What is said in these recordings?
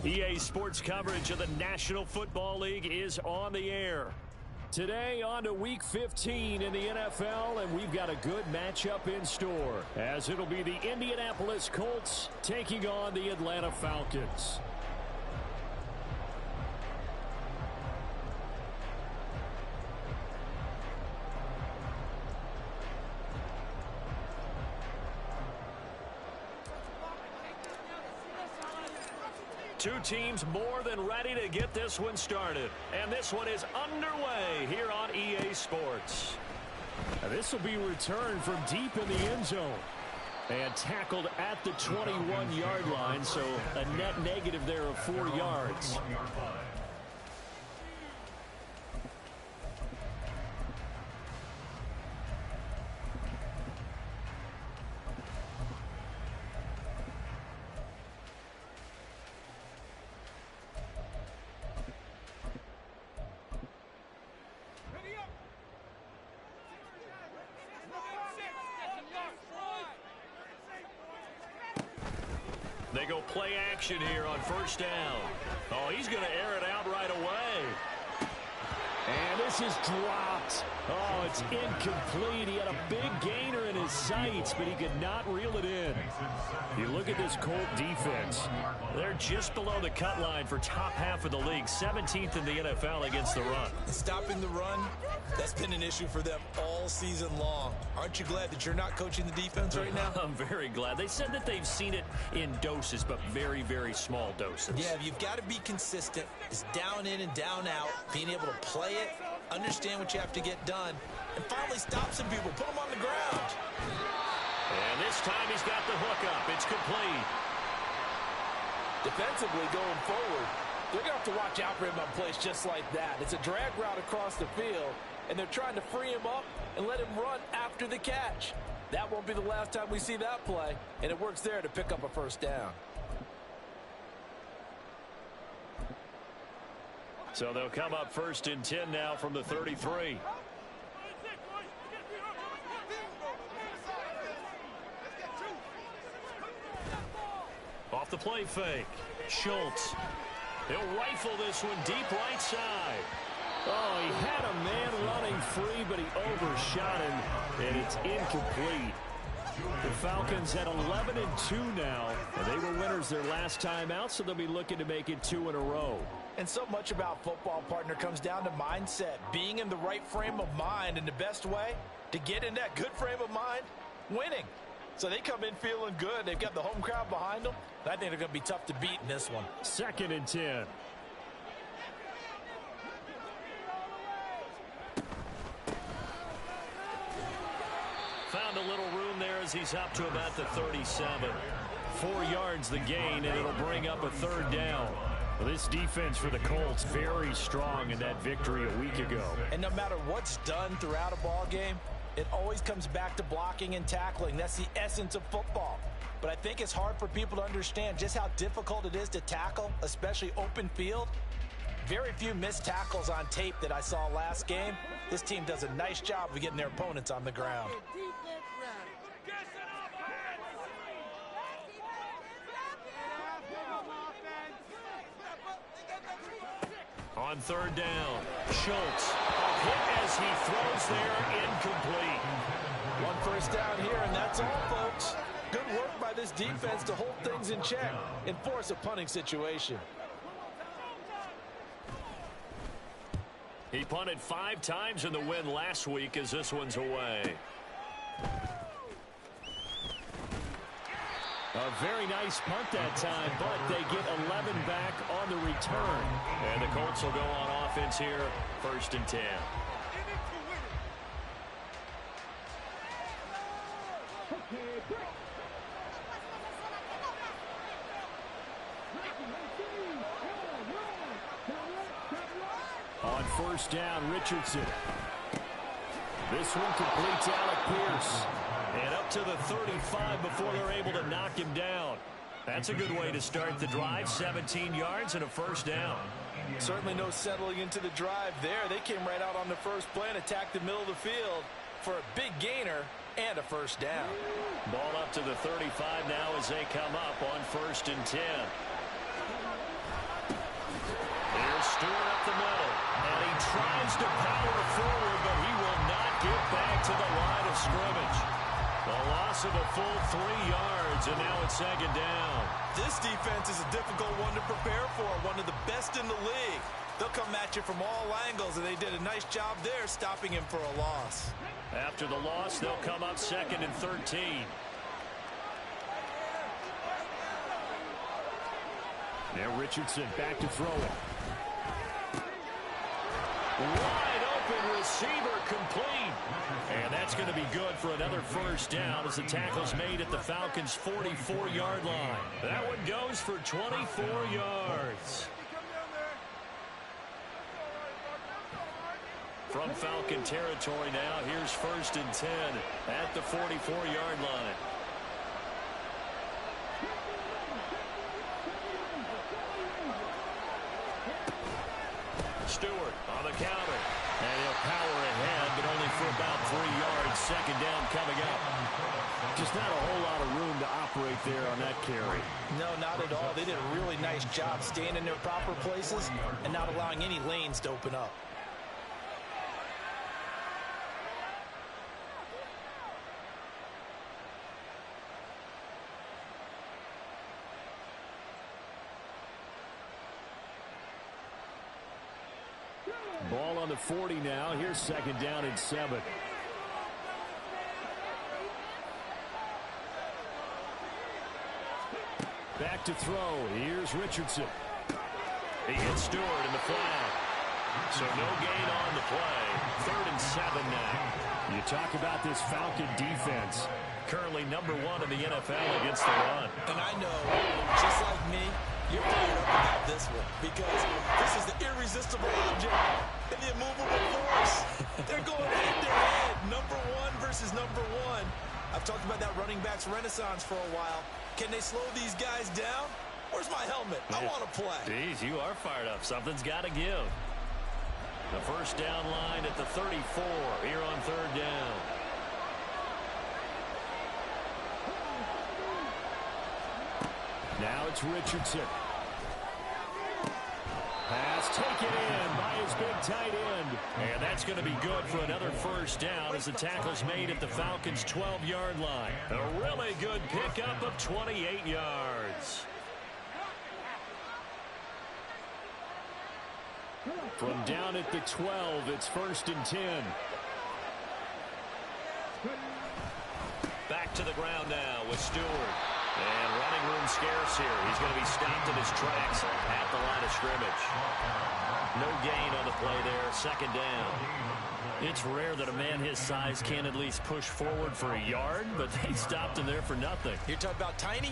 EA Sports coverage of the National Football League is on the air. Today on to Week 15 in the NFL, and we've got a good matchup in store, as it'll be the Indianapolis Colts taking on the Atlanta Falcons. Two teams more than ready to get this one started. And this one is underway here on EA Sports. Now this will be returned from deep in the end zone. And tackled at the 21-yard line, so a net negative there of 4 yards. They go play action here on first down. Oh, he's going to air it out right away. And this is dropped. Oh, it's incomplete. He had a big gainer in his sights, but he could not reel it in. You look at this Colt defense. They're just below the cut line for top half of the league, 17th in the NFL against the run. Stopping the run, that's been an issue for them all season long. Aren't you glad that you're not coaching the defense right now? I'm very glad. They said that they've seen it in doses, but very, very small doses. Yeah, you've got to be consistent. It's down in and down out, being able to play it, understand what you have to get done, and finally stop some people, put them on the ground. And this time he's got the hook up. It's complete. Defensively going forward, they're going to have to watch out for him on plays just like that. It's a drag route across the field, and they're trying to free him up and let him run after the catch. That won't be the last time we see that play, and it works there to pick up a first down. So they'll come up 1st and 10 now from the 33. Off the play fake. Schultz. He'll rifle this one deep right side. Oh, he had a man running free, but he overshot him, and it's incomplete. The Falcons at 11-2 now, and they were winners their last time out, so they'll be looking to make it 2 in a row. And so much about football, partner, comes down to mindset, being in the right frame of mind, and the best way to get in that good frame of mind, winning. So they come in feeling good. They've got the home crowd behind them. I think they're going to be tough to beat in this one. 2nd and 10. Found a little room there as he's up to about the 37. 4 yards the gain, and it'll bring up a 3rd down. Well, this defense for the Colts very strong in that victory a week ago. And no matter what's done throughout a ball game, it always comes back to blocking and tackling. That's the essence of football. But I think it's hard for people to understand just how difficult it is to tackle, especially open field. Very few missed tackles on tape that I saw last game. This team does a nice job of getting their opponents on the ground. On 3rd down, Schultz. A hit as he throws there, incomplete. 1 first down here, and that's all, folks. Good work by this defense to hold things in check and force a punting situation. He punted 5 times in the win last week as this one's away. A very nice punt that time, but they get 11 back on the return. And the Colts will go on offense here, 1st and 10. On 1st down, Richardson. This one completes Alec Pierce. And up to the 35 before they're able to knock him down. That's a good way to start the drive. 17 yards and a 1st down. Certainly no settling into the drive there. They came right out on the first play and attacked the middle of the field for a big gainer and a 1st down. Ball up to the 35 now as they come up on 1st and 10. Here's Stewart up the middle. And he tries to power forward, but he will not get back to the line of scrimmage. A loss of a full 3 yards, and now it's second down. This defense is a difficult one to prepare for, one of the best in the league. They'll come at you from all angles, and they did a nice job there stopping him for a loss. After the loss, they'll come up 2nd and 13. Now Richardson back to throw it. Wide open receiver complete. And that's going to be good for another first down as the tackle's made at the Falcons' 44-yard line. That one goes for 24 yards. From Falcon territory now, here's 1st and 10 at the 44-yard line. Stewart on the counter. And he'll power ahead, but only for about 3 yards. Second down coming up. Just not a whole lot of room to operate there on that carry. No, not at all. They did a really nice job staying in their proper places and not allowing any lanes to open up. Ball on the 40 now. Here's second down and 7. Back to throw. Here's Richardson. He hits Stewart in the flag. So no gain on the play. 3rd and 7 now. You talk about this Falcon defense. Currently number 1 in the NFL against the run. And I know, just like me, you're fired up about this one because this is the irresistible object and the immovable force. They're going head-to-head, number 1 versus number 1. I've talked about that running backs renaissance for a while. Can they slow these guys down? Where's my helmet? I want to play. Jeez, you are fired up. Something's got to give. The first down line at the 34 here on 3rd down. Now it's Richardson. Pass taken in by his big tight end. And that's going to be good for another first down as the tackle's made at the Falcons' 12-yard line. A really good pickup of 28 yards. From down at the 12, it's 1st and 10. Back to the ground now with Stewart. And running room scarce here. He's going to be stopped in his tracks at the line of scrimmage. No gain on the play there. Second down. It's rare that a man his size can at least push forward for a yard, but they stopped him there for nothing. You're talking about Tiny?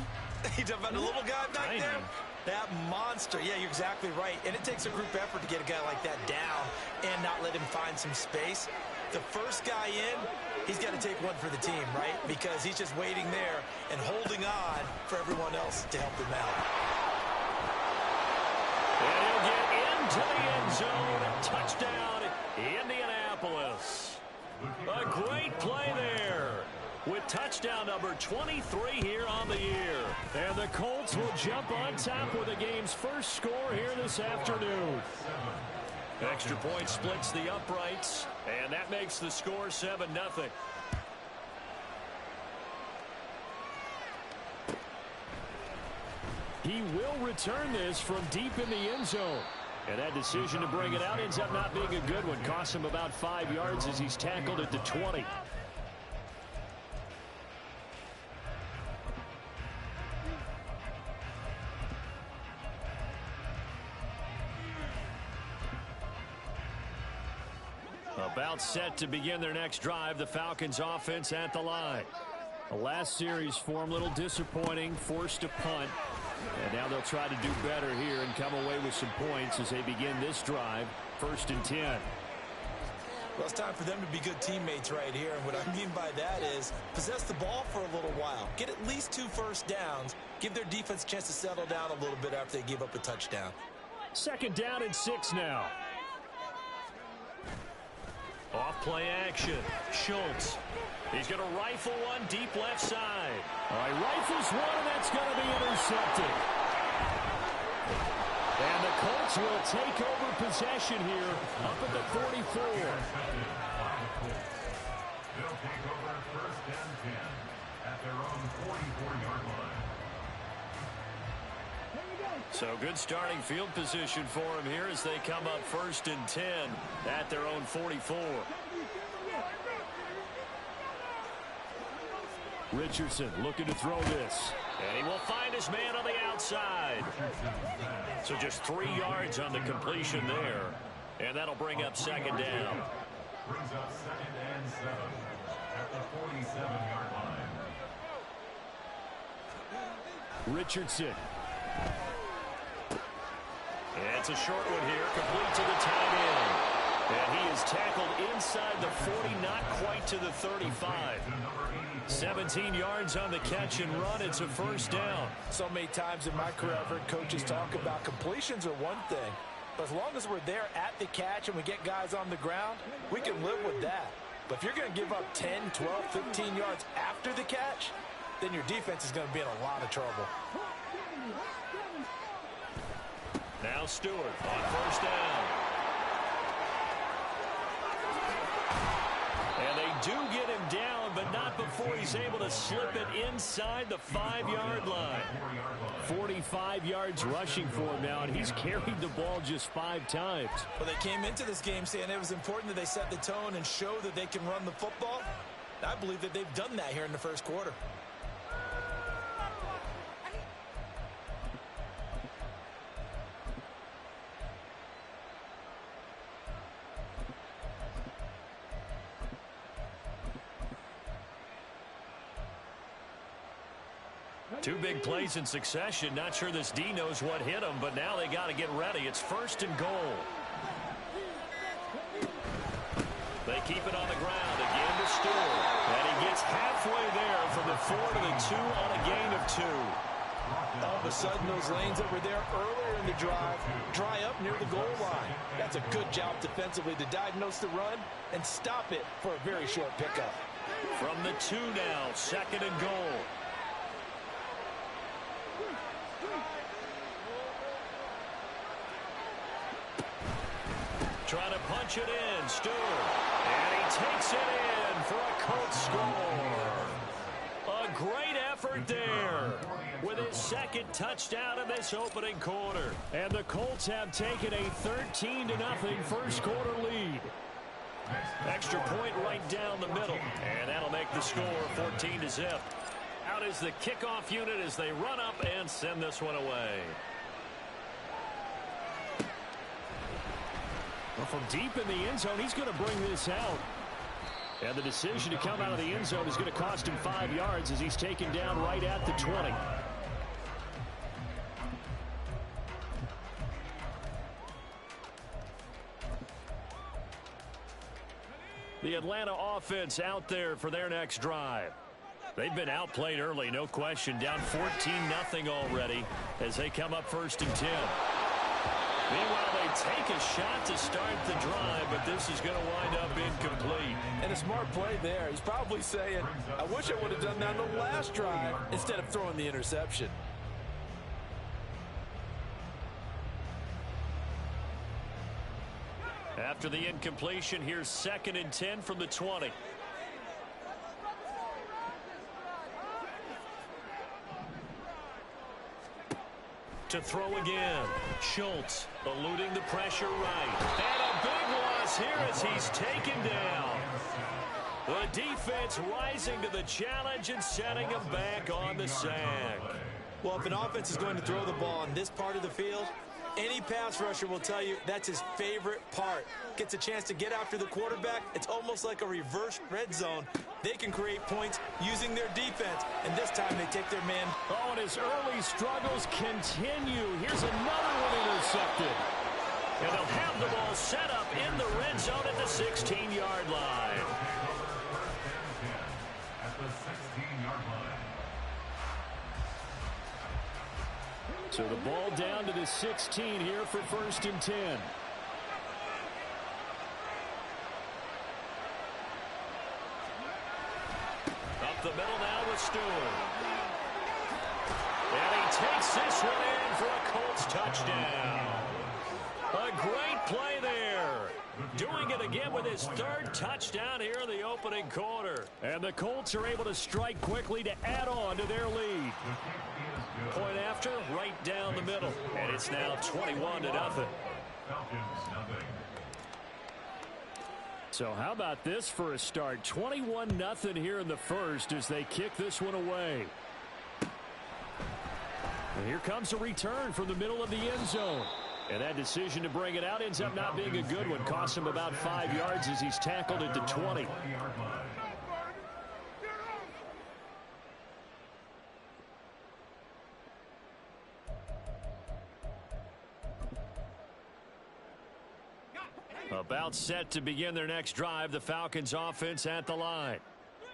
You're talking about the little guy back Tiny. there? That monster. Yeah, you're exactly right. And it takes a group effort to get a guy like that down and not let him find some space. The first guy in, he's got to take one for the team, right? Because he's just waiting there and holding on for everyone else to help him out. And he'll get into the end zone. Touchdown, Indianapolis. A great play there with touchdown number 23 here on the year. And the Colts will jump on top with the game's first score here this afternoon. Extra point splits the uprights, and that makes the score 7-0. He will return this from deep in the end zone. And that decision to bring it out ends up not being a good one. Costs him about 5 yards as he's tackled at the 20. About set to begin their next drive, the Falcons offense at the line. The last series for them, a little disappointing, forced to punt. And now they'll try to do better here and come away with some points as they begin this drive, 1st and 10. Well, it's time for them to be good teammates right here. And what I mean by that is possess the ball for a little while. Get at least 2 first downs. Give their defense a chance to settle down a little bit after they give up a touchdown. 2nd down and 6 now. Off play action. Schultz. He's going to rifle one deep left side. All right, rifles one, and that's going to be intercepted. And the Colts will take over possession here up at the 44. They'll take over 1st and 10 at their own 44-yard line. So good starting field position for them here as they come up 1st and 10 at their own 44. Richardson looking to throw this. And he will find his man on the outside. So just 3 yards on the completion there. And that'll bring up 2nd down. Brings up 2nd and 7 at the 47-yard line. Richardson. It's a short one here, complete to the tight end. And he is tackled inside the 40, not quite to the 35. 17 yards on the catch and run. It's a 1st down. So many times in my career, I've heard coaches talk about completions are one thing. But as long as we're there at the catch and we get guys on the ground, we can live with that. But if you're going to give up 10, 12, 15 yards after the catch, then your defense is going to be in a lot of trouble. Now Stewart on 1st down. And they do get him down, but not before he's able to slip it inside the 5-yard line. 45 yards rushing for him now, and he's carried the ball just 5 times. Well, they came into this game saying it was important that they set the tone and show that they can run the football. I believe that they've done that here in the 1st quarter. Two big plays in succession. Not sure this D knows what hit him, but now they got to get ready. It's 1st and goal. They keep it on the ground. Again to Stewart. And he gets halfway there from the 4 to the 2 on a gain of 2. All of a sudden, those lanes that were there earlier in the drive dry up near the goal line. That's a good job defensively to diagnose the run and stop it for a very short pickup. From the 2 now, 2nd and goal. Trying to punch it in, Stewart. And he takes it in for a Colts score. A great effort there with his 2nd touchdown in this opening quarter. And the Colts have taken a 13-0 1st quarter lead. Extra point right down the middle. And that'll make the score 14-0. Out is the kickoff unit as they run up and send this one away. Well, from deep in the end zone, he's going to bring this out. And the decision to come out of the end zone is going to cost him 5 yards as he's taken down right at the 20. The Atlanta offense out there for their next drive. They've been outplayed early, no question. Down 14-0 already as they come up 1st and 10. Meanwhile, they take a shot to start the drive, but this is going to wind up incomplete. And a smart play there. He's probably saying, I wish I would have done that on the last drive instead of throwing the interception. After the incompletion, here's 2nd and 10 from the 20. To throw again. Schultz eluding the pressure right. And a big loss here as he's taken down. The defense rising to the challenge and setting him back on the sack. Well, if an offense is going to throw the ball on this part of the field, any pass rusher will tell you that's his favorite part. Gets a chance to get after the quarterback. It's almost like a reverse red zone. They can create points using their defense, and this time they take their man. Oh, and his early struggles continue. Here's another one intercepted. And they'll have the ball set up in the red zone at the 16-yard line. At the 16-yard line. So the ball down to the 16 here for 1st and 10. Up the middle now with Stewart. And he takes this one in for a Colts touchdown. doing it again with his third touchdown here in the opening quarter. And the Colts are able to strike quickly to add on to their lead. Point after, right down the middle. And it's now 21-0. So how about this for a start? 21-0 here in the first as they kick this one away. And here comes a return from the middle of the end zone. And that decision to bring it out ends up not being a good one. Costs him about 5 yards as he's tackled at the 20. About set to begin their next drive, the Falcons offense at the line.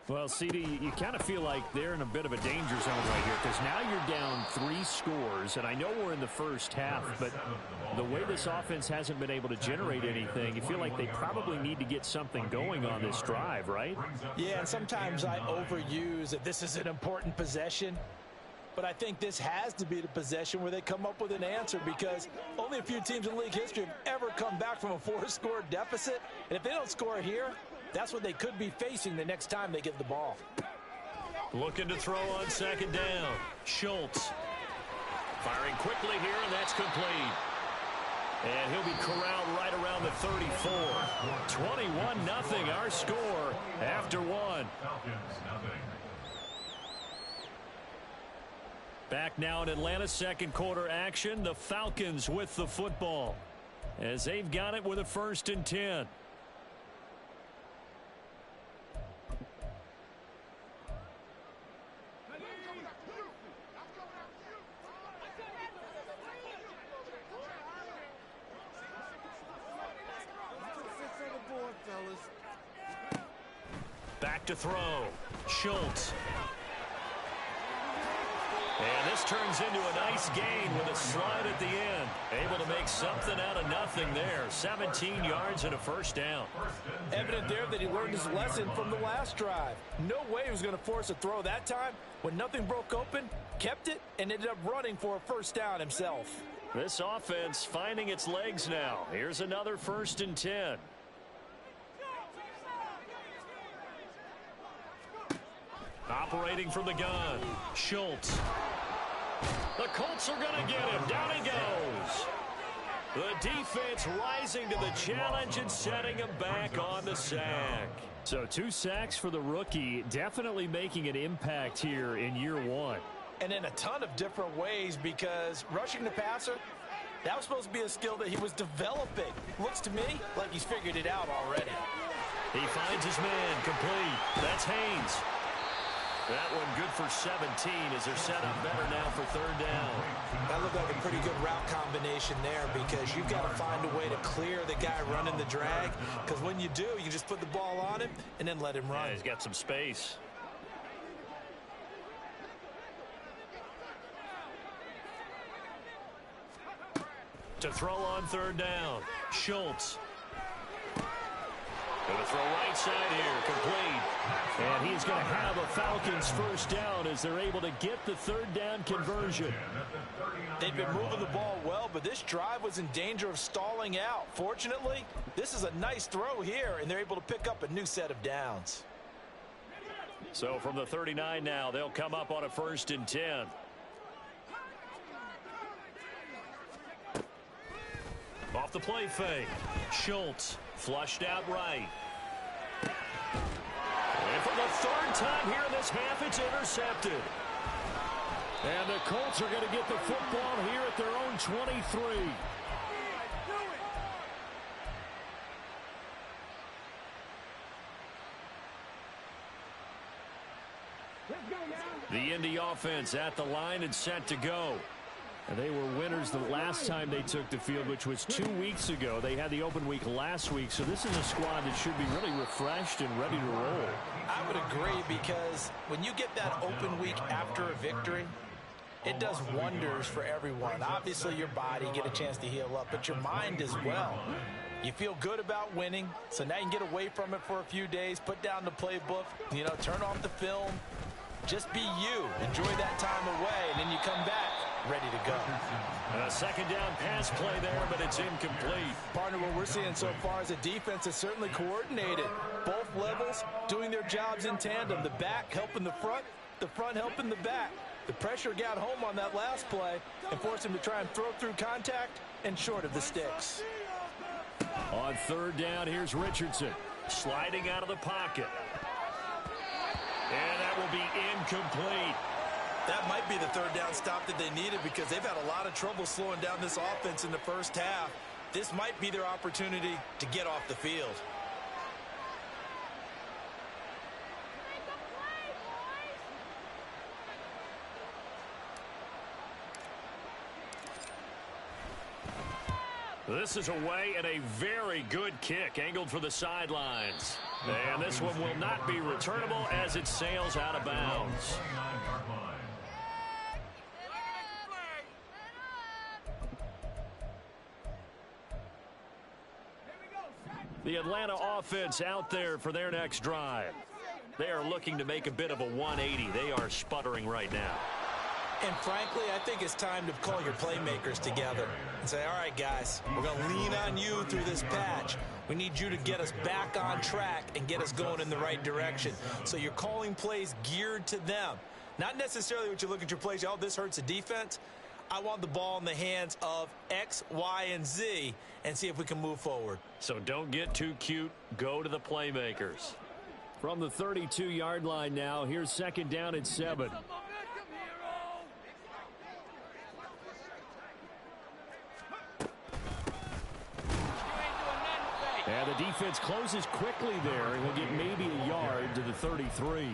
Well, CD, you kind of feel like they're in a bit of a danger zone right here because now you're down 3 scores, and I know we're in the first half, but the way this offense hasn't been able to generate anything, you feel like they probably need to get something going on this drive, right? Yeah, and sometimes I overuse that this is an important possession. But I think this has to be the possession where they come up with an answer because only a few teams in league history have ever come back from a 4-score deficit. And if they don't score here, that's what they could be facing the next time they get the ball. Looking to throw on second down. Schultz firing quickly here, and that's complete. And he'll be corralled right around the 34. 21-0 our score after 1. Back now in Atlanta, second quarter action. The Falcons with the football as they've got it with a 1st and 10. Back to throw. Schultz. And this turns into a nice gain with a slide at the end. Able to make something out of nothing there. 17 yards and a 1st down. Evident there that he learned his lesson from the last drive. No way he was going to force a throw that time. When nothing broke open, kept it, and ended up running for a 1st down himself. This offense finding its legs now. Here's another 1st and 10. Operating from the gun, Schultz. The Colts are going to get him. Down he goes. The defense rising to the challenge and setting him back on the sack. So 2 sacks for the rookie, definitely making an impact here in year 1. And in a ton of different ways because rushing the passer, that was supposed to be a skill that he was developing. Looks to me like he's figured it out already. He finds his man complete. That's Haynes. That one good for 17 as they're set up better now for 3rd down. That looked like a pretty good route combination there because you've got to find a way to clear the guy running the drag because when you do, you just put the ball on him and then let him run. Yeah, he's got some space. To throw on 3rd down, Schultz. Going to throw right side here, complete. And he's going to have a Falcons 1st down as they're able to get the 3rd down conversion. They've been moving the ball well, but this drive was in danger of stalling out. Fortunately, this is a nice throw here, and they're able to pick up a new set of downs. So from the 39 now, they'll come up on a 1st and 10. Off the play fake. Schultz flushed out right. And for the 3rd time here in this half, it's intercepted. And the Colts are going to get the football here at their own 23. The Indy offense at the line and set to go. And they were winners the last time they took the field, which was 2 weeks ago. They had the open week last week, so this is a squad that should be really refreshed and ready to roll. I would agree because when you get that open week after a victory, it does wonders for everyone. Obviously, your body, get a chance to heal up, but your mind as well. You feel good about winning, so now you can get away from it for a few days, put down the playbook, turn off the film, just be you. Enjoy that time away, and then you come back ready to go. A second down pass play there, but it's incomplete. Partner, what we're seeing so far is a defense is certainly coordinated. Both levels doing their jobs in tandem. The back helping the front helping the back. The pressure got home on that last play and forced him to try and throw through contact and short of the sticks. On third down, here's Richardson sliding out of the pocket. And that will be incomplete. That might be the third down stop that they needed because they've had a lot of trouble slowing down this offense in the first half. This might be their opportunity to get off the field. This is away and a very good kick angled for the sidelines. And this one will not be returnable as it sails out of bounds. The Atlanta offense out there for their next drive. They are looking to make a bit of a 180. They are sputtering right now. And frankly, I think it's time to call your playmakers together and say, all right, guys, we're going to lean on you through this patch. We need you to get us back on track and get us going in the right direction. So you're calling plays geared to them. Not necessarily what you look at your plays, oh, this hurts the defense. I want the ball in the hands of X, Y, and Z and see if we can move forward. So don't get too cute. Go to the playmakers. From the 32-yard line now, here's second down and 7. And the defense closes quickly there, and will get maybe a yard to the 33.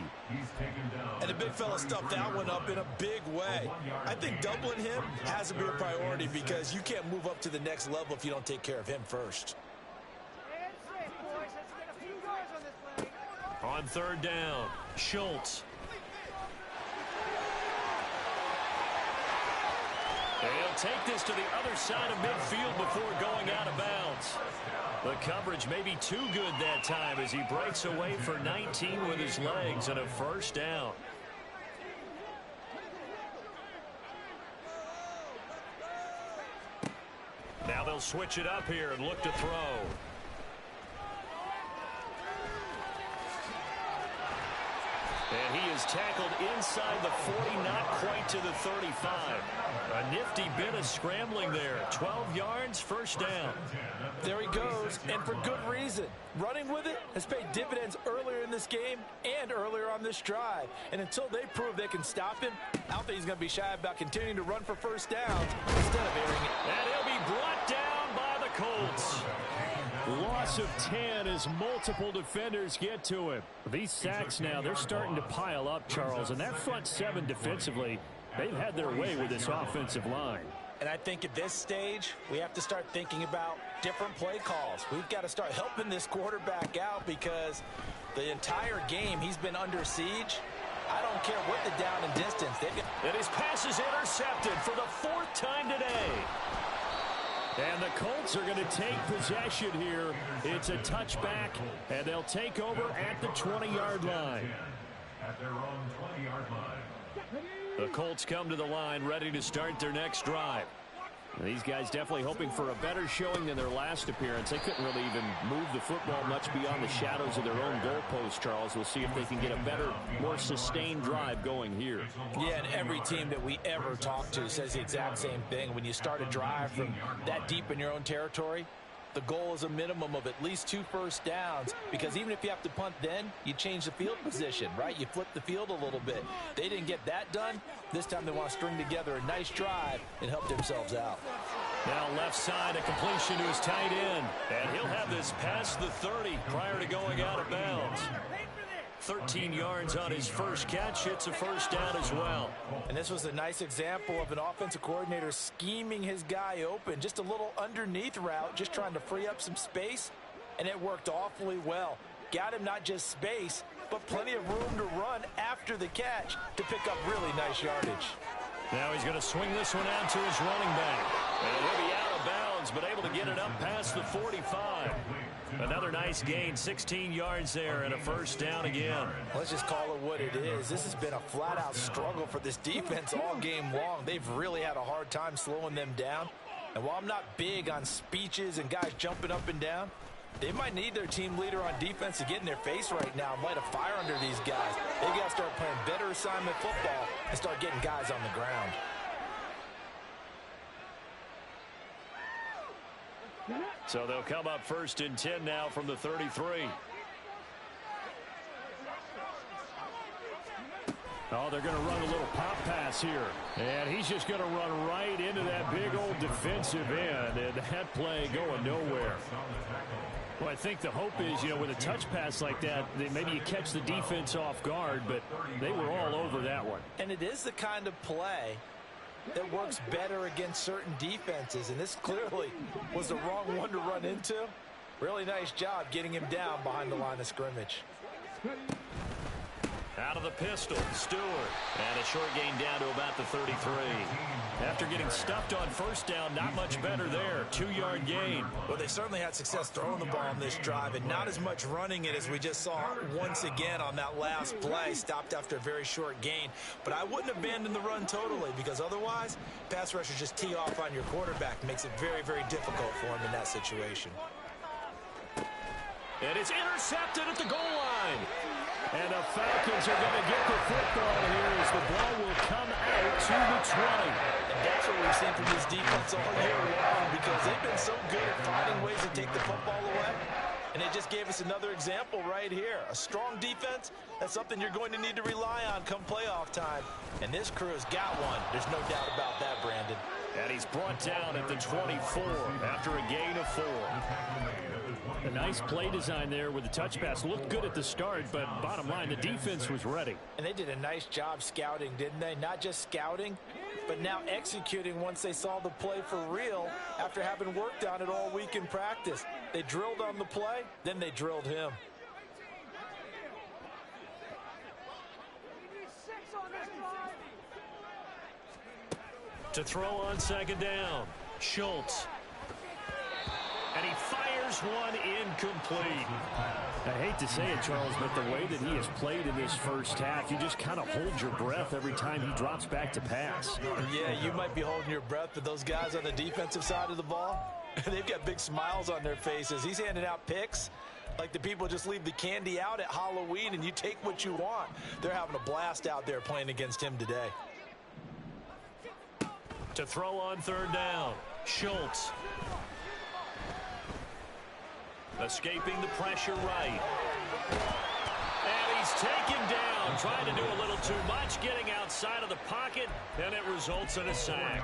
And the big fella stuffed that one up in a big way. I think doubling him has to be a priority because you can't move up to the next level if you don't take care of him first. On third down, Schultz. And he'll take this to the other side of midfield before going out of bounds. The coverage may be too good that time as he breaks away for 19 with his legs and a first down. Now they'll switch it up here and look to throw. And he is tackled inside the 40, not quite to the 35. A nifty bit of scrambling there. 12 yards, first down. There he goes, and for good reason. Running with it has paid dividends earlier in this game and earlier on this drive. And until they prove they can stop him, I don't think he's going to be shy about continuing to run for first downs instead of airing it. And he'll be brought down by the Colts. Loss of 10 as multiple defenders get to him. These sacks now, they're starting to pile up, Charles. And that front seven defensively, they've had their way with this offensive line. And I think at this stage, we have to start thinking about different play calls. We've got to start helping this quarterback out because the entire game he's been under siege. I don't care what the down and distance. And his pass is intercepted for the 4th time today. And the Colts are going to take possession here. It's a touchback, and they'll take over at the 20-yard line. At their own 20-yard line. The Colts come to the line ready to start their next drive. These guys definitely hoping for a better showing than their last appearance. They couldn't really even move the football much beyond the shadows of their own goalpost, Charles. We'll see if they can get a better, more sustained drive going here. Yeah, and every team that we ever talk to says the exact same thing. When you start a drive from that deep in your own territory, the goal is a minimum of at least 2 first downs because even if you have to punt then, you change the field position, right? You flip the field a little bit. They didn't get that done. This time they want to string together a nice drive and help themselves out. Now left side, a completion to his tight end. And he'll have this past the 30 prior to going out of bounds. 13 yards on his first catch. It's a first down as well. And this was a nice example of an offensive coordinator scheming his guy open. Just a little underneath route, just trying to free up some space. And it worked awfully well. Got him not just space, but plenty of room to run after the catch to pick up really nice yardage. Now he's going to swing this one out to his running back. And he'll be out of bounds, but able to get it up past the 45. Another nice gain, 16 yards there and a first down again. Let's just call it what it is. This has been a flat-out struggle for this defense all game long. They've really had a hard time slowing them down. And while I'm not big on speeches and guys jumping up and down, they might need their team leader on defense to get in their face right now and light a fire under these guys. They got to start playing better assignment football and start getting guys on the ground. So they'll come up first and 10 now from the 33. Oh, they're going to run a little pop pass here. And he's just going to run right into that big old defensive end. And that play going nowhere. Well, I think the hope is, with a touch pass like that, maybe you catch the defense off guard, but they were all over that one. And it is the kind of play that works better against certain defenses, and this clearly was the wrong one to run into. Really nice job getting him down behind the line of scrimmage. Out of the pistol, Stewart. And a short gain down to about the 33. After getting stuffed on first down, not much better there. 2-yard gain. Well, they certainly had success throwing the ball on this drive, and not as much running it as we just saw once again on that last play. Stopped after a very short gain. But I wouldn't abandon the run totally, because otherwise, pass rushers just tee off on your quarterback. Makes it very, very difficult for him in that situation. And it's intercepted at the goal line. And the Falcons are going to get the football here as the ball will come out to the 20. And that's what we've seen from this defense all year long, because they've been so good at finding ways to take the football away. And they just gave us another example right here. A strong defense, that's something you're going to need to rely on come playoff time. And this crew has got one. There's no doubt about that, Brandon. And he's brought down at the 24 after a gain of 4. A nice play design there with the touch pass. Looked good at the start, but bottom line, the defense was ready. And they did a nice job scouting, didn't they? Not just scouting, but now executing once they saw the play for real after having worked on it all week in practice. They drilled on the play, then they drilled him. To throw on second down, Schultz. And he fires one incomplete. I hate to say it, Charles, but the way that he has played in this first half, you just kind of hold your breath every time he drops back to pass. Yeah, you might be holding your breath, but those guys on the defensive side of the ball, they've got big smiles on their faces. He's handing out picks like the people just leave the candy out at Halloween and you take what you want. They're having a blast out there playing against him today. To throw on third down, Schultz. Escaping the pressure right. And he's taken down, trying to do a little too much, getting outside of the pocket, and it results in a sack.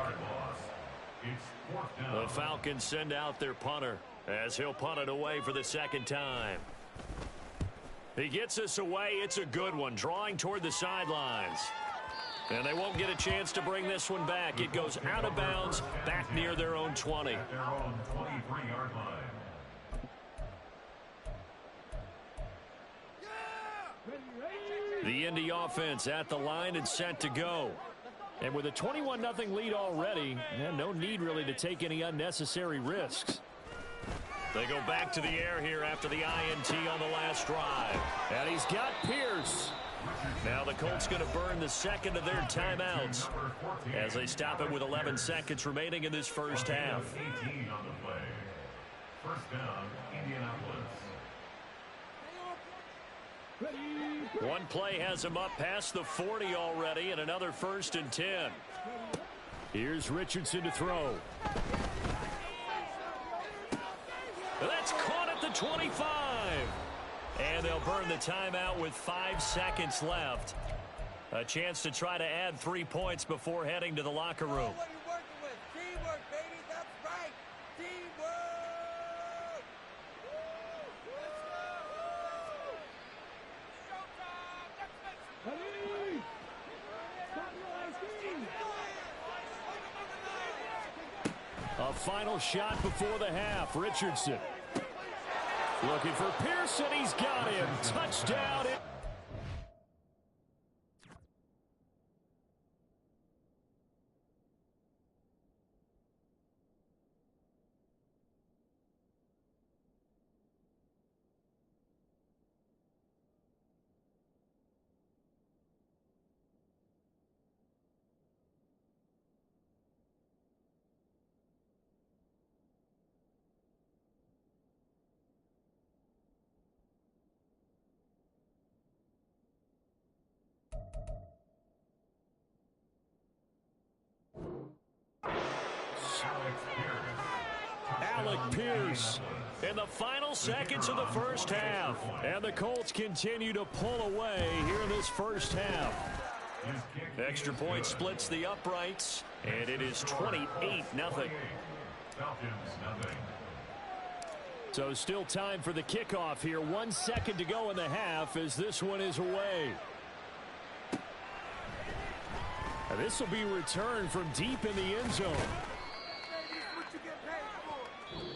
The Falcons send out their punter as he'll punt it away for the second time. He gets us away. It's a good one, drawing toward the sidelines. And they won't get a chance to bring this one back. It goes out of bounds, back near their own 20. Their own 23-yard line. The Indy offense at the line and set to go. And with a 21-0 lead already, no need really to take any unnecessary risks. They go back to the air here after the INT on the last drive. And he's got Pierce. Now the Colts going to burn the second of their timeouts as they stop it with 11 seconds remaining in this first half. 18 on the play. First down, Indianapolis. One play has him up past the 40 already, and another 1st and 10. Here's Richardson to throw. That's caught at the 25. And they'll burn the timeout with 5 seconds left. A chance to try to add 3 points before heading to the locker room. What are you working with? Teamwork, baby. That's right. Teamwork. A final shot before the half. Richardson looking for Pearson. He's got him. Touchdown. Alec Pierce. In the final seconds of the first half. And the Colts continue to pull away here in this first half. Extra point splits the uprights, and it is 28-0. Falcons, nothing. So still time for the kickoff here. 1 second to go in the half as this one is away. And this will be returned from deep in the end zone.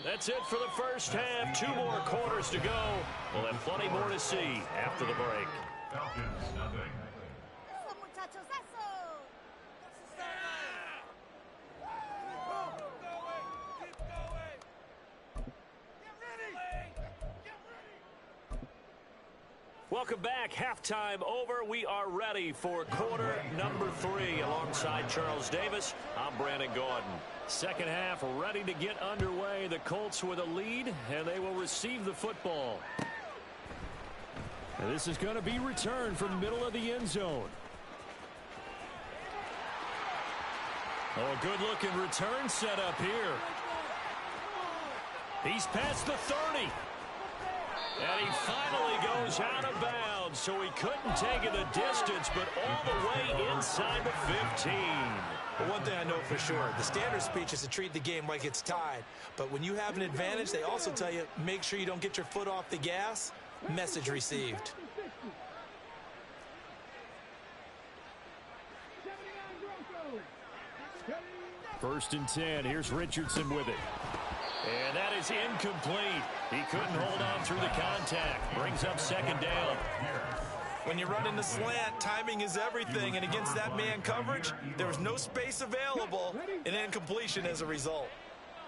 That's it for the first half. 2 more quarters to go. We'll have plenty more to see after the break. Falcons, nothing. Eso, muchachos, eso. Welcome back. Halftime over. We are ready for quarter number 3. Alongside Charles Davis, I'm Brandon Gordon. Second half ready to get underway. The Colts with a lead, and they will receive the football. And this is going to be returned from middle of the end zone. Oh, a good-looking return set up here. He's past the 30. And he finally goes out of bounds, so he couldn't take it the distance, but all the way inside the 15. But one thing I know for sure, the standard speech is to treat the game like it's tied. But when you have an advantage, they also tell you, make sure you don't get your foot off the gas. Message received. First and 10. Here's Richardson with it. And that is incomplete. He couldn't hold on through the contact. Brings up second down. When you run in the slant, timing is everything. And against that man coverage, there was no space available. An incompletion as a result.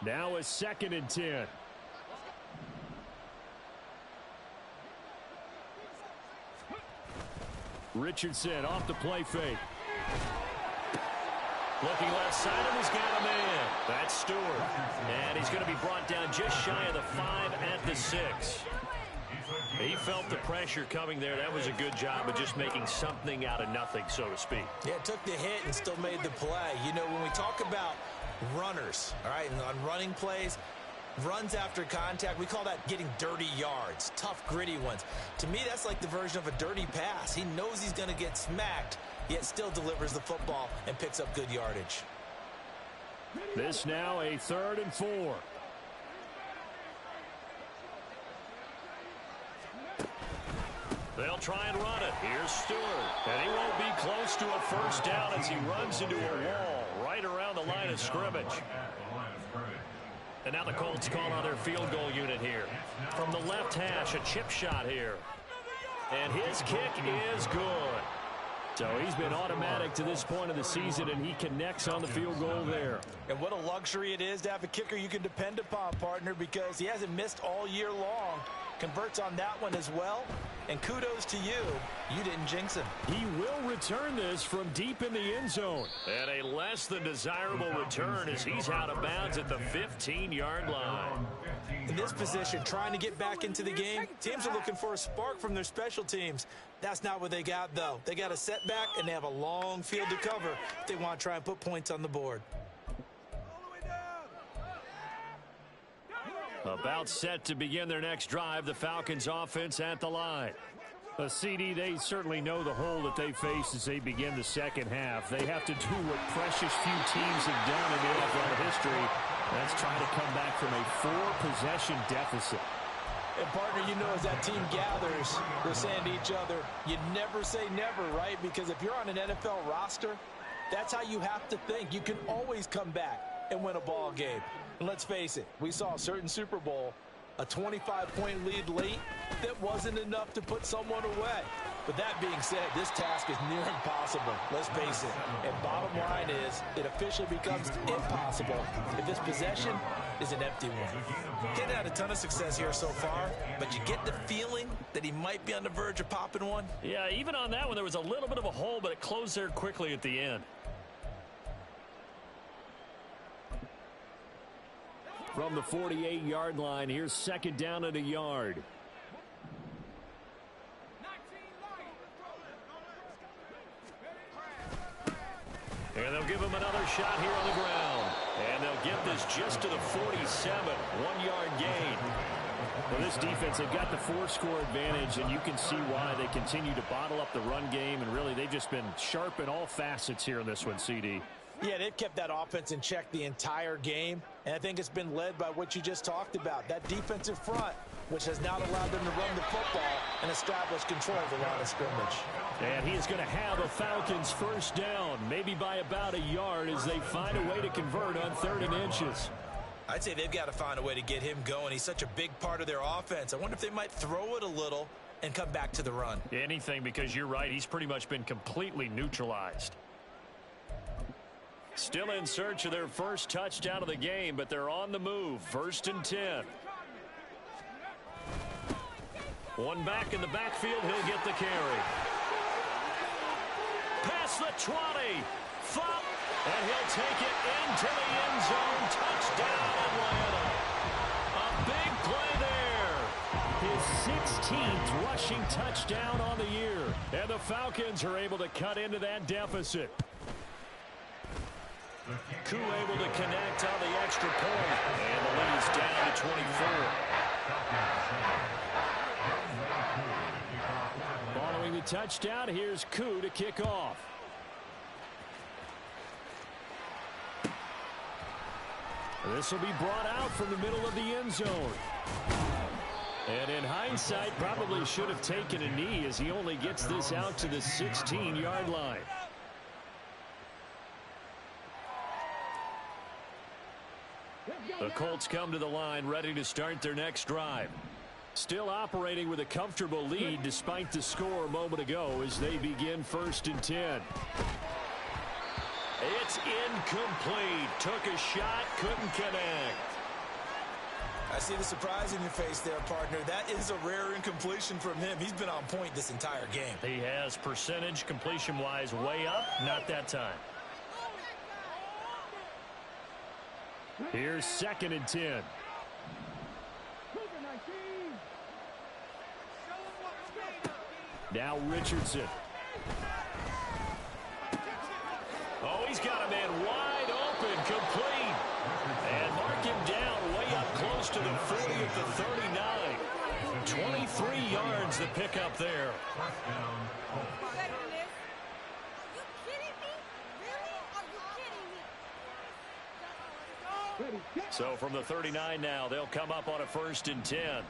Now a second and 10. Richardson off the play fake. Looking left side, and he's got a man. That's Stewart. And he's going to be brought down just shy of the 5 at the 6. He felt the pressure coming there. That was a good job of just making something out of nothing, so to speak. Yeah, it took the hit and still made the play. You know, when we talk about runners, all right, and on running plays, runs after contact, we call that getting dirty yards, tough, gritty ones. To me, that's like the version of a dirty pass. He knows he's going to get smacked, yet still delivers the football and picks up good yardage. This now a 3rd and 4. They'll try and run it. Here's Stewart. And he won't be close to a first down as he runs into a wall right around the line of scrimmage. And now the Colts call on their field goal unit here. From the left hash, a chip shot here. And his kick is good. So he's been automatic to this point of the season, and he connects on the field goal there. And what a luxury it is to have a kicker you can depend upon, partner, because he hasn't missed all year long. Converts on that one as well. And kudos to you. You didn't jinx him. He will return this from deep in the end zone. And a less than desirable return as he's out of bounds at the 15-yard line. In this position, trying to get back into the game, teams are looking for a spark from their special teams. That's not what they got, though. They got a setback, and they have a long field to cover if they want to try and put points on the board. About set to begin their next drive, the Falcons offense at the line. CD, they certainly know the hole that they face as they begin the second half. They have to do what precious few teams have done in the NFL history. That's try to come back from a 4-possession deficit. And, partner, you know, as that team gathers, we're saying to each other, you never say never, right? Because if you're on an NFL roster, that's how you have to think. You can always come back and win a ball game. And let's face it, we saw a certain Super Bowl, a 25-point lead late that wasn't enough to put someone away. But that being said, this task is near impossible. Let's face it. And bottom line is, it officially becomes impossible if this possession is an empty one. Kid had a ton of success here so far, but you get the feeling that he might be on the verge of popping one. Yeah, even on that one, there was a little bit of a hole, but it closed there quickly at the end. From the 48-yard line, here's second down at a yard. And they'll give him another shot here on the ground. And they'll get this just to the 47, 1-yard gain. Well, this defense, they've got the 4-score advantage, and you can see why they continue to bottle up the run game, and really they've just been sharp in all facets here in this one, CD. Yeah, they've kept that offense in check the entire game, and I think it's been led by what you just talked about, that defensive front, which has now allowed them to run the football and establish control of the line of scrimmage. And he is going to have a Falcons first down, maybe by about a yard as they find a way to convert on 3rd and inches. I'd say they've got to find a way to get him going. He's such a big part of their offense. I wonder if they might throw it a little and come back to the run. Anything, because you're right, he's pretty much been completely neutralized. Still in search of their first touchdown of the game, but they're on the move. 1st and 10. One back in the backfield, he'll get the carry. Past the 20. Thump, and he'll take it into the end zone. Touchdown, Atlanta. A big play there. His 16th rushing touchdown on the year. And the Falcons are able to cut into that deficit. Koo able to connect on the extra point. And the lead's down to 24. Following the touchdown, here's Koo to kick off. This will be brought out from the middle of the end zone. And in hindsight, probably should have taken a knee as he only gets this out to the 16-yard line. The Colts come to the line ready to start their next drive. Still operating with a comfortable lead despite the score a moment ago as they begin 1st and 10. It's incomplete. Took a shot, couldn't connect. I see the surprise in your face there, partner. That is a rare incompletion from him. He's been on point this entire game. He has percentage completion-wise way up, not that time. Here's 2nd and 10. Now Richardson. Oh, he's got a man wide open, complete. And mark him down way up close to the 40 at the 39. 23 yards the pickup there. So from the 39 now, they'll come up on a 1st and 10.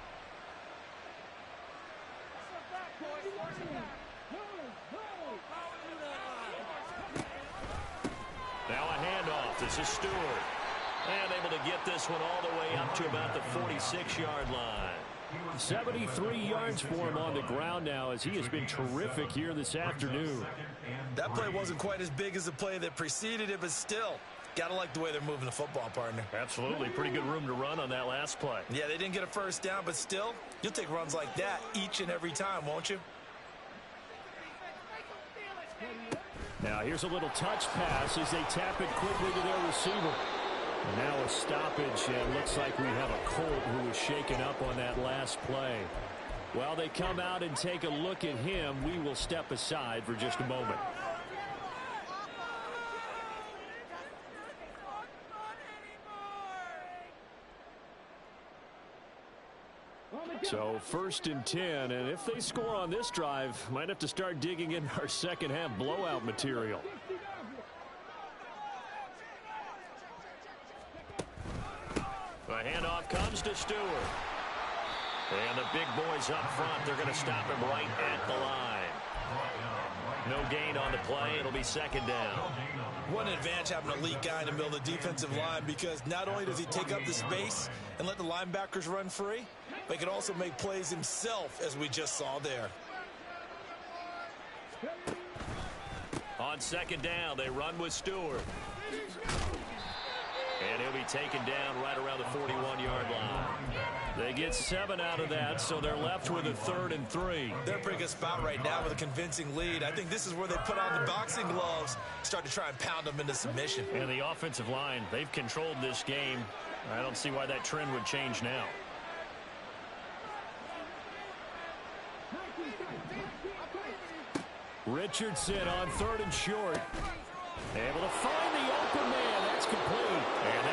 Now a handoff. This is Stewart. And able to get this one all the way up to about the 46-yard line. 73 yards for him on the ground now as he has been terrific here this afternoon. That play wasn't quite as big as the play that preceded it, but still, gotta like the way they're moving the football, partner. Absolutely. Pretty good room to run on that last play. Yeah, they didn't get a first down, but still, you'll take runs like that each and every time, won't you? Now here's a little touch pass as they tap it quickly to their receiver. And now a stoppage, and looks like we have a Colt who was shaken up on that last play. While they come out and take a look at him, we will step aside for just a moment. So 1st and 10, and if they score on this drive, might have to start digging in our second half blowout material. The handoff comes to Stewart. And the big boys up front, they're going to stop him right at the line. No gain on the play. It'll be 2nd down. What an advantage having an elite guy in the middle of the defensive line, because not only does he take up the space and let the linebackers run free, but he can also make plays himself, as we just saw there. On 2nd down, they run with Stewart. And he'll be taken down right around the 41-yard line. They get 7 out of that, so they're left with a 3rd and 3. They're in a pretty good spot right now with a convincing lead. I think this is where they put on the boxing gloves, start to try and pound them into submission. And the offensive line, they've controlled this game. I don't see why that trend would change now. Richardson on 3rd and short. Able to find the open man. That's complete. And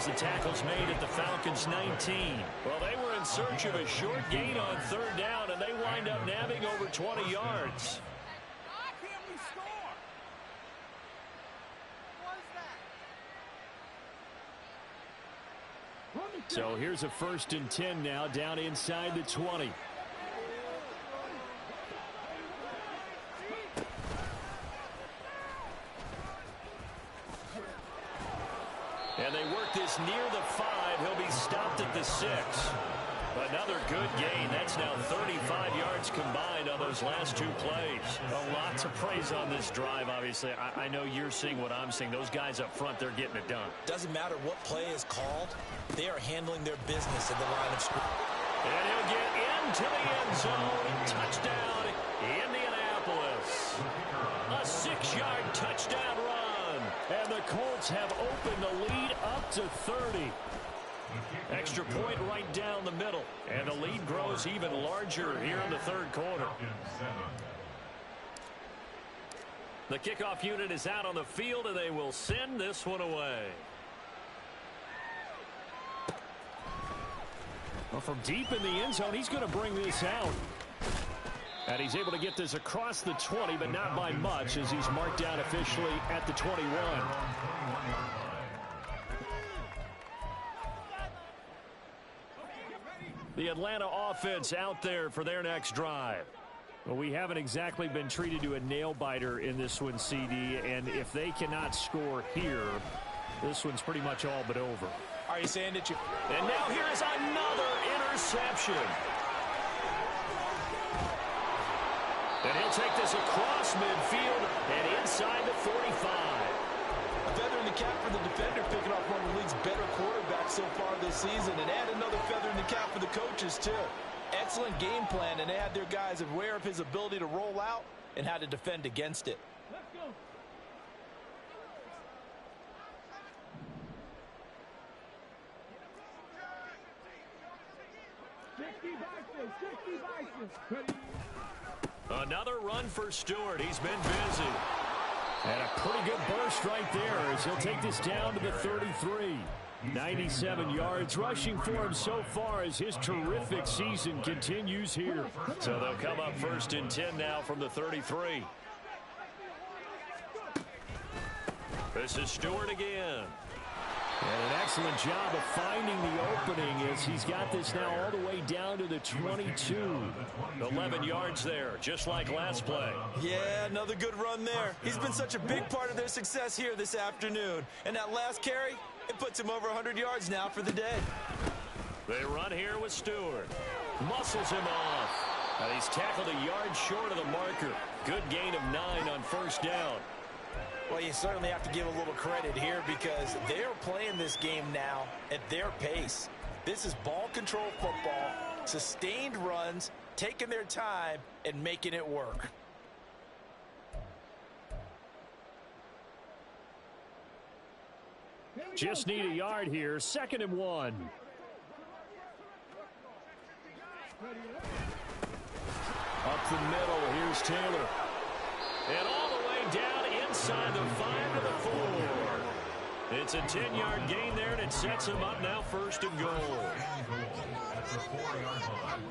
as the tackle's made at the Falcons' 19. Well, they were in search of a short gain on third down, and they wind up nabbing over 20 yards. So here's a 1st and 10 now, down inside the 20. And they work this near the 5. He'll be stopped at the 6. Another good gain. That's now 35 yards combined on those last 2 plays. A lot to praise on this drive, obviously. I know you're seeing what I'm seeing. Those guys up front, they're getting it done. Doesn't matter what play is called. They are handling their business in the line of scrimmage. And he'll get into the end zone. Touchdown, Indianapolis. A 6-yard touchdown run. And the Colts have opened the lead up to 30. Extra point right down the middle. And the lead grows even larger here in the 3rd quarter. The kickoff unit is out on the field, and they will send this one away. Well, from deep in the end zone, he's going to bring this out. And he's able to get this across the 20, but not by much, as he's marked down officially at the 21. The Atlanta offense out there for their next drive. Well, we haven't exactly been treated to a nail-biter in this one, CD, and if they cannot score here, this one's pretty much all but over. Are you saying that you... And now here's another interception. And he'll take this across midfield and inside the 45. A feather in the cap for the defender, picking off one of the league's better quarterbacks so far this season, and add another feather in the cap for the coaches, too. Excellent game plan, and they had their guys aware of his ability to roll out and how to defend against it. Let's go. Another run for Stewart. He's been busy. And a pretty good burst right there as he'll take this down to the 33. 97 yards rushing for him so far as his terrific season continues here. So they'll come up 1st and 10 now from the 33. This is Stewart again. And an excellent job of finding the opening as he's got this now all the way down to the 22. 11 yards there, just like last play. Yeah, another good run there. He's been such a big part of their success here this afternoon. And that last carry, it puts him over 100 yards now for the day. They run here with Stewart. Muscles him off. And he's tackled a yard short of the marker. Good gain of 9 on 1st down. Well, you certainly have to give a little credit here because they're playing this game now at their pace. This is ball control football, sustained runs, taking their time, and making it work. Just need a yard here. 2nd and 1. Up the middle, here's Taylor. And all the way down inside the 5 to the 4. It's a 10-yard gain there, and it sets him up now 1st and goal. At the 4-yard line.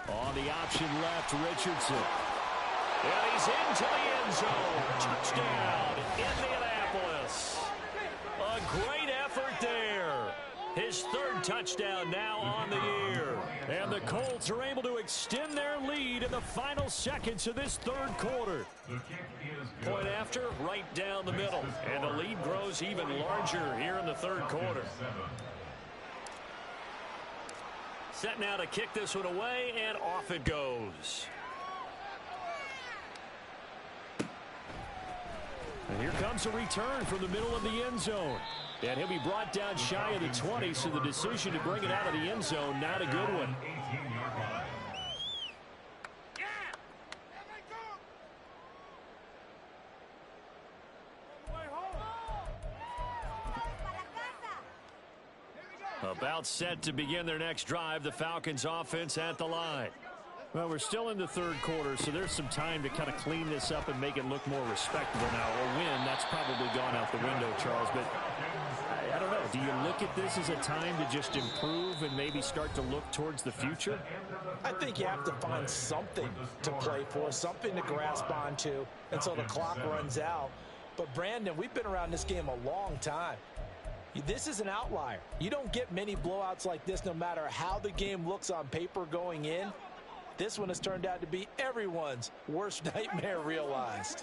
On the option left, Richardson. And he's into the end zone. Touchdown, Indianapolis. A great effort there. His 3rd touchdown now on the year. And the Colts are able to extend their lead in the final seconds of this 3rd quarter. The kick is good. Point after, right down the middle. And the lead grows even larger here in the 3rd quarter. Set now to kick this one away, and off it goes. And here comes a return from the middle of the end zone. And he'll be brought down shy of the 20, so the decision to bring it out of the end zone, not a good one. 18-yard line. A About set to begin their next drive. The Falcons offense at the line. Well, we're still in the third quarter, so there's some time to kind of clean this up and make it look more respectable now. A win, that's probably gone out the window, Charles, but I don't know. Do you look at this as a time to just improve and maybe start to look towards the future? I think you have to find something to play for, something to grasp onto until the clock runs out. But, Brandon, we've been around this game a long time. This is an outlier. You don't get many blowouts like this no matter how the game looks on paper going in. This one has turned out to be everyone's worst nightmare realized.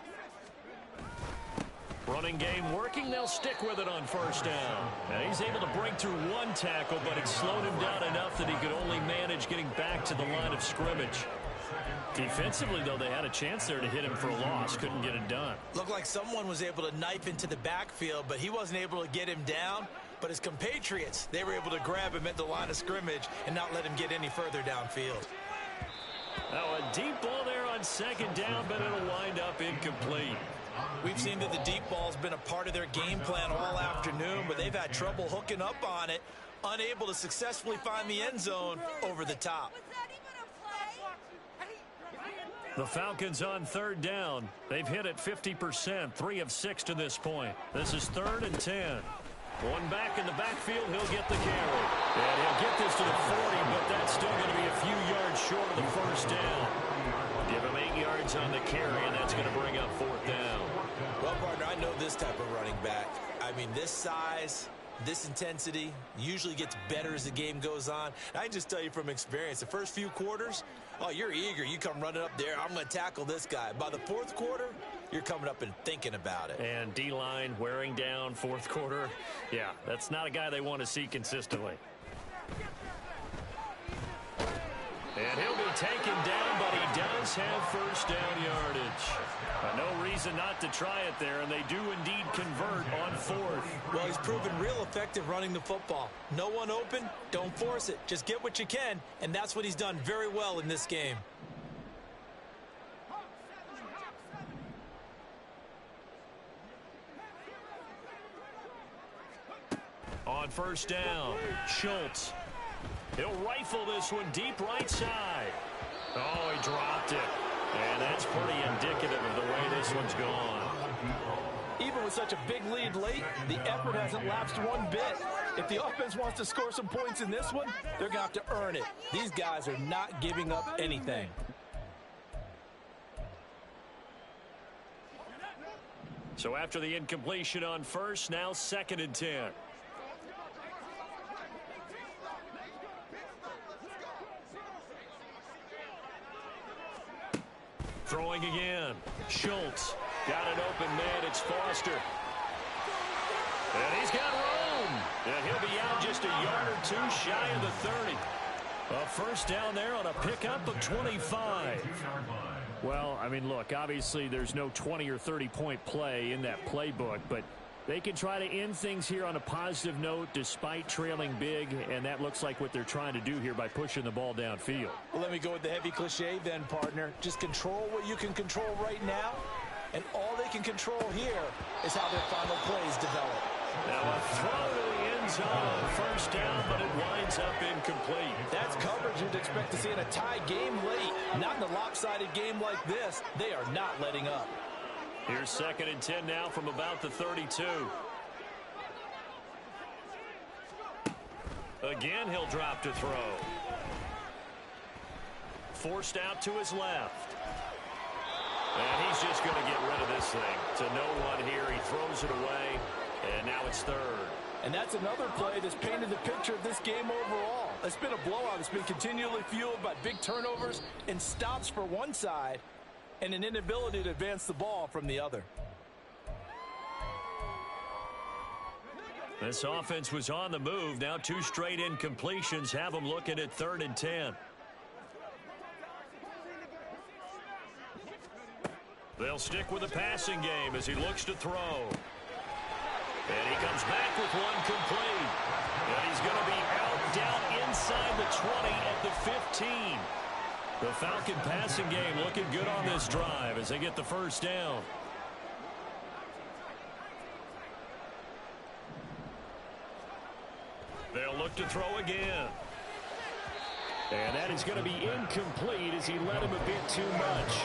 Running game working. They'll stick with it on first down. And he's able to break through one tackle, but it slowed him down enough that he could only manage getting back to the line of scrimmage. Defensively, though, they had a chance there to hit him for a loss. Couldn't get it done. Looked like someone was able to knife into the backfield, but he wasn't able to get him down. But his compatriots, they were able to grab him at the line of scrimmage and not let him get any further downfield. Now a deep ball there on second down, but it'll wind up incomplete. We've seen that the deep ball's been a part of their game plan all afternoon, but they've had trouble hooking up on it, unable to successfully find the end zone over the top. Was that even a play? The Falcons on third down. They've hit it 50%, 3 of 6 to this point. This is 3rd and 10. One back in the backfield, he'll get the carry. And he'll get this to the 40, but that's still going to be a few yards short of the first down. Give him 8 yards on the carry, and that's going to bring up 4th down. Well, partner, I know this type of running back. I mean, this size, this intensity usually gets better as the game goes on. And I can just tell you from experience, the first few quarters, oh, you're eager. You come running up there, I'm going to tackle this guy. By the 4th quarter, you're coming up and thinking about it. And D-line wearing down 4th quarter. Yeah, that's not a guy they want to see consistently. And he'll be taken down, but he does have first down yardage. No reason not to try it there, and they do indeed convert on 4th. Well, he's proven real effective running the football. No one open, don't force it. Just get what you can, and that's what he's done very well in this game. On first down, Schultz. He'll rifle this one deep right side. Oh, he dropped it. And that's pretty indicative of the way this one's gone. Even with such a big lead late, the effort hasn't lapsed one bit. If the offense wants to score some points in this one, they're going to have to earn it. These guys are not giving up anything. So after the incompletion on first, now 2nd and 10. Throwing again. Schultz. Got an open man. It's Foster. And he's got room. And he'll be out just a yard or two shy of the 30. A first down there on a pickup of 25. Well, I mean, look, obviously there's no 20 or 30-point play in that playbook, but they can try to end things here on a positive note despite trailing big, and that looks like what they're trying to do here by pushing the ball downfield. Well, let me go with the heavy cliche then, partner. Just control what you can control right now, and all they can control here is how their final plays develop. Now a throw to the end zone on first down, but it winds up incomplete. That's coverage you'd expect to see in a tie game late. Not in a lopsided game like this. They are not letting up. Here's 2nd and 10 now from about the 32. Again, he'll drop to throw. Forced out to his left. And he's just going to get rid of this thing. To no one here. He throws it away. And now it's 3rd. And that's another play that's painted the picture of this game overall. It's been a blowout. It's been continually fueled by big turnovers and stops for one side and an inability to advance the ball from the other. This offense was on the move. Now 2 straight incompletions have them looking at 3rd and 10. They'll stick with the passing game as he looks to throw. And he comes back with one complete. And he's going to be out down inside the 20 at the 15. The Falcon passing game looking good on this drive as they get the first down. They'll look look to throw again. And that is going to be incomplete as he led him a bit too much.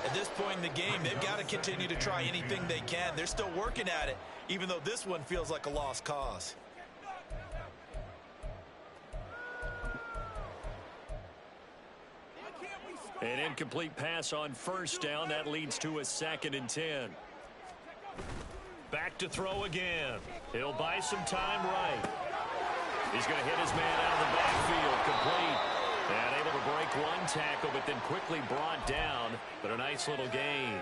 At this point in the game, they've got to continue to try anything they can. They're still working at it, even though this one feels like a lost cause. An incomplete pass on first down. That leads to a 2nd and 10. Back to throw again. He'll buy some time right. He's going to hit his man out of the backfield. Complete. And able to break one tackle, but then quickly brought down. But a nice little gain.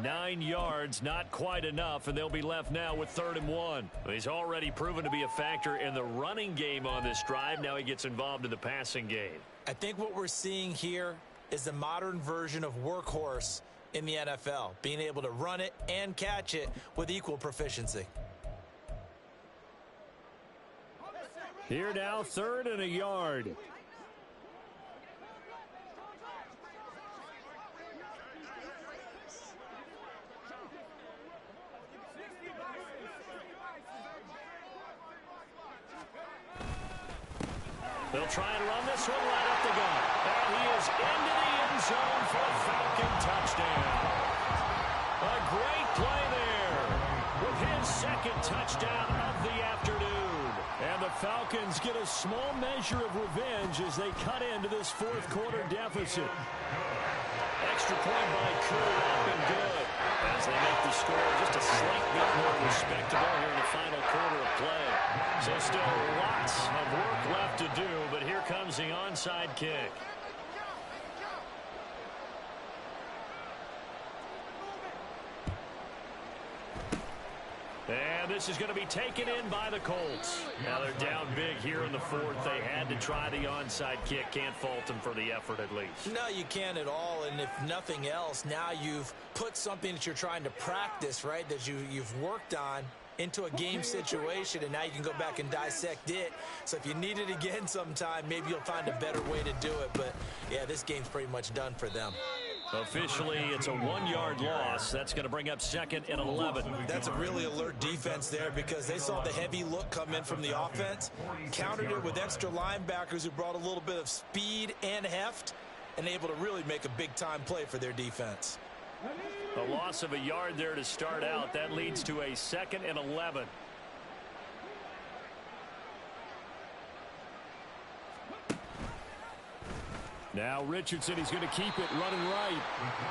9 yards, not quite enough, and they'll be left now with 3rd and 1. He's already proven to be a factor in the running game on this drive. Now he gets involved in the passing game. I think what we're seeing here is the modern version of workhorse in the NFL, being able to run it and catch it with equal proficiency. Here now, 3rd and a yard. They'll try and run this one right up the gut. And he is into the end zone for a Falcon touchdown. A great play there with his 2nd touchdown of the afternoon. And the Falcons get a small measure of revenge as they cut into this 4th quarter deficit. Extra point by Koo, up and good. As they make the score just a slight bit more respectable here in the final quarter of play. So still lots of work left to do, but here comes the onside kick. And this is going to be taken in by the Colts. Now they're down big here in the 4th. They had to try the onside kick. Can't fault them for the effort at least. No, you can't at all. And if nothing else, now you've put something that you're trying to practice, right, that you've worked on into a game situation, and now you can go back and dissect it. So if you need it again sometime, maybe you'll find a better way to do it. But, yeah, this game's pretty much done for them. Officially, it's a 1-yard loss. That's going to bring up 2nd and 11. That's a really alert defense there because they saw the heavy look come in from the offense, countered it with extra linebackers who brought a little bit of speed and heft, and able to really make a big-time play for their defense. A loss of a yard there to start out. That leads to a 2nd and 11. Now Richardson, he's going to keep it running right.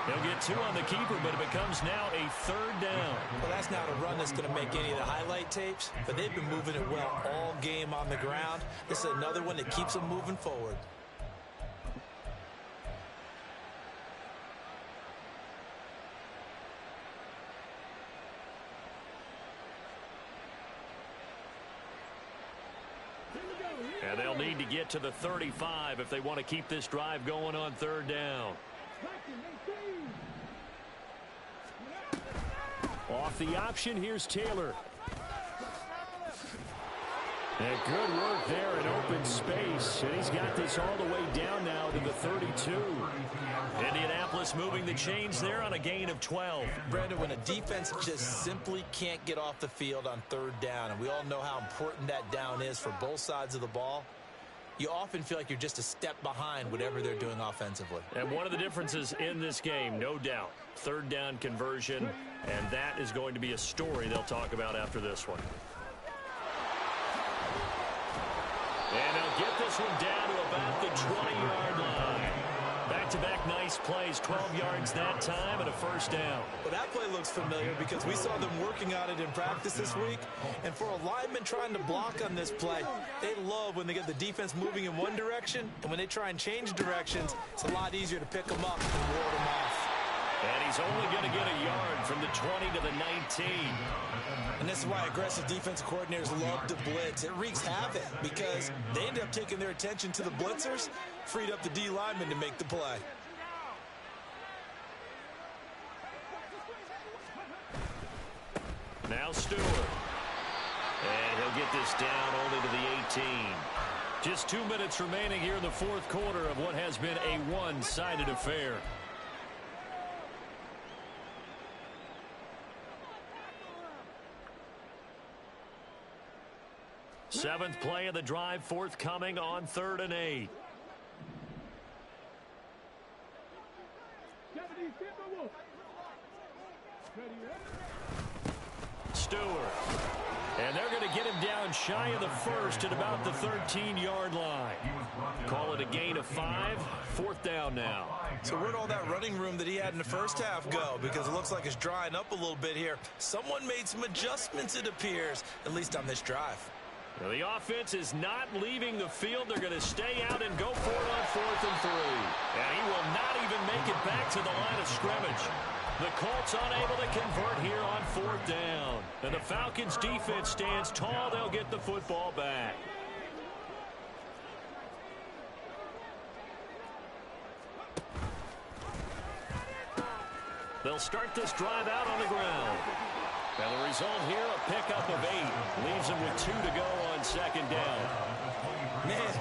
They'll get 2 on the keeper, but it becomes now a 3rd down. Well, that's not a run that's going to make any of the highlight tapes, but they've been moving it well all game on the ground. This is another one that keeps them moving forward. And they'll need to get to the 35 if they want to keep this drive going on 3rd down. Off the option, here's Taylor. And good work there in open space. And he's got this all the way down now to the 32. Indianapolis moving the chains there on a gain of 12. Brandon, when a defense just simply can't get off the field on 3rd down, and we all know how important that down is for both sides of the ball, you often feel like you're just a step behind whatever they're doing offensively. And one of the differences in this game, no doubt, 3rd down conversion, and that is going to be a story they'll talk about after this one. And they'll get this one down to about the 20-yard line. Back-to-back nice plays, 12 yards that time, and a 1st down. Well, that play looks familiar because we saw them working on it in practice this week. And for a lineman trying to block on this play, they love when they get the defense moving in one direction. And when they try and change directions, it's a lot easier to pick them up and ward them off. And he's only going to get a yard from the 20 to the 19. And this is why aggressive defensive coordinators love to blitz. It wreaks havoc because they end up taking their attention to the blitzers, freed up the D lineman to make the play. Now Stewart. And he'll get this down only to the 18. Just 2 minutes remaining here in the 4th quarter of what has been a one-sided affair. Seventh play of the drive forthcoming on 3rd and 8. Stewart. And they're going to get him down shy of the first at about the 13-yard line. Call it a gain of 5. 4th down now. So where'd all that running room that he had in the first half go? Because it looks like it's drying up a little bit here. Someone made some adjustments, it appears, at least on this drive. Well, the offense is not leaving the field. They're going to stay out and go for it on 4th and 3. And he will not even make it back to the line of scrimmage. The Colts unable to convert here on 4th down. And the Falcons defense stands tall. They'll get the football back. They'll start this drive out on the ground. And the result here, a pickup of 8. Leaves them with 2 to go on 2nd down. Man,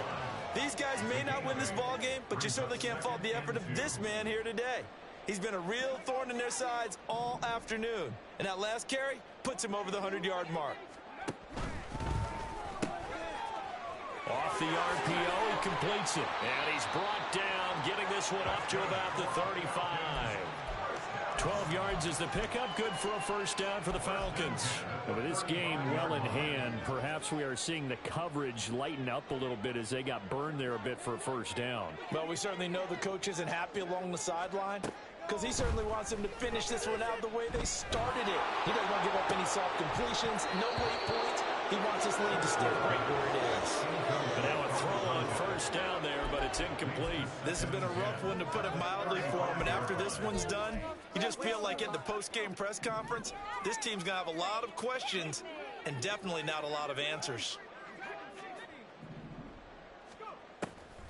these guys may not win this ball game, but you certainly can't fault the effort of this man here today. He's been a real thorn in their sides all afternoon. And that last carry puts him over the 100-yard mark. Off the RPO, he completes it. And he's brought down, getting this one up to about the 35. 12 yards is the pickup. Good for a 1st down for the Falcons. With this game well in hand, perhaps we are seeing the coverage lighten up a little bit as they got burned there a bit for a 1st down. Well, we certainly know the coach isn't happy along the sideline because he certainly wants them to finish this one out the way they started it. He doesn't want to give up any soft completions, no late points. He wants this lead to stay right where it is. And now a throw on 1st down there, but it's incomplete. This has been a rough one to put it mildly for him, and after this one's done, you just feel like at the post-game press conference, this team's going to have a lot of questions and definitely not a lot of answers.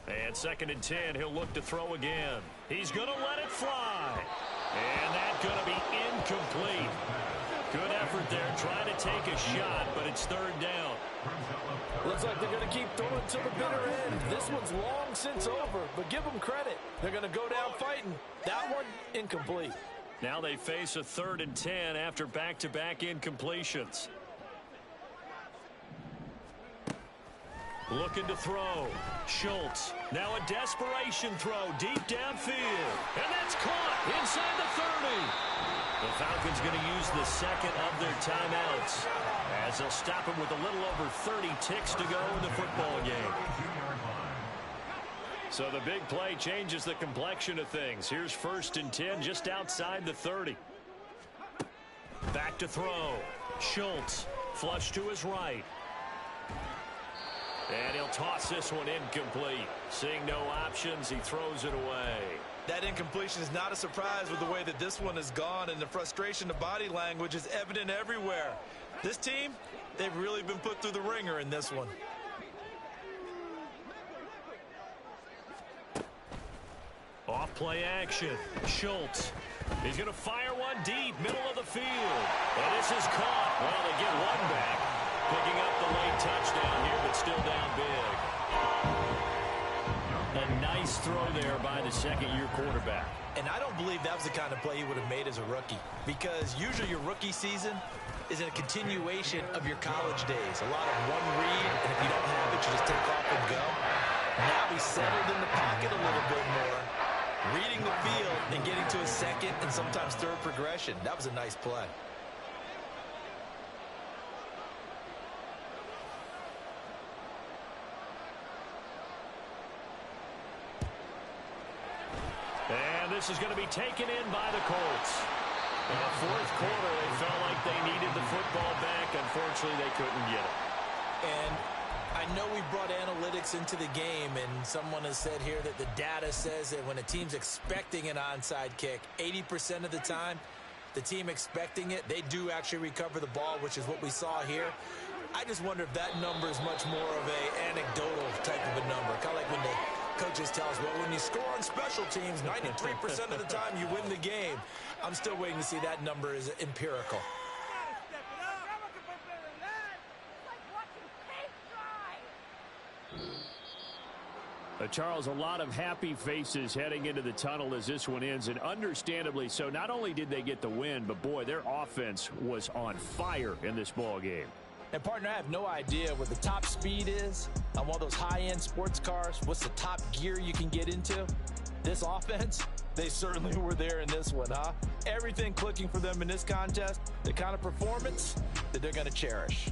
And 2nd and 10, he'll look to throw again. He's going to let it fly. And that's going to be incomplete. Good effort there, trying to take a shot, but it's 3rd down. Looks like they're going to keep throwing to the bitter end. This one's long since over, but give them credit. They're going to go down fighting. That one, incomplete. Now they face a 3rd and 10 after back-to-back incompletions. Looking to throw. Schultz. Now a desperation throw deep downfield. And that's caught inside the 30. The Falcons going to use the 2nd of their timeouts as they'll stop him with a little over 30 ticks to go in the football game. So the big play changes the complexion of things. Here's 1st and 10 just outside the 30. Back to throw. Schultz. Flush to his right. And he'll toss this one incomplete. Seeing no options, he throws it away. That incompletion is not a surprise with the way that this one has gone, and the frustration of body language is evident everywhere. This team, they've really been put through the ringer in this one. Off play action. Schultz. He's going to fire one deep, middle of the field. And this is caught. Well, they get one back. Picking up the late touchdown here, but still down big. A nice throw there by the 2nd-year quarterback. And I don't believe that was the kind of play he would have made as a rookie, because usually your rookie season is a continuation of your college days. A lot of one read, and if you don't have it, you just take off and go. Now he's settled in the pocket a little bit more, reading the field and getting to a 2nd and sometimes 3rd progression. That was a nice play. And this is going to be taken in by the Colts. In the 4th quarter, they felt like they needed the football back. Unfortunately, they couldn't get it. And I know we brought analytics into the game, and someone has said here that the data says that when a team's expecting an onside kick, 80% of the time, the team expecting it, they do actually recover the ball, which is what we saw here. I just wonder if that number is much more of a anecdotal type of a number. Kind of like when the coaches tell us, well, when you score on special teams, 93% of the time you win the game. I'm still waiting to see that number is empirical. Charles, a lot of happy faces heading into the tunnel as this one ends, and understandably so. Not only did they get the win, but boy, their offense was on fire in this ball game. And, partner, I have no idea what the top speed is on one of those high-end sports cars. What's the top gear you can get into? This offense, they certainly were there in this one, huh? Everything clicking for them in this contest, the kind of performance that they're going to cherish.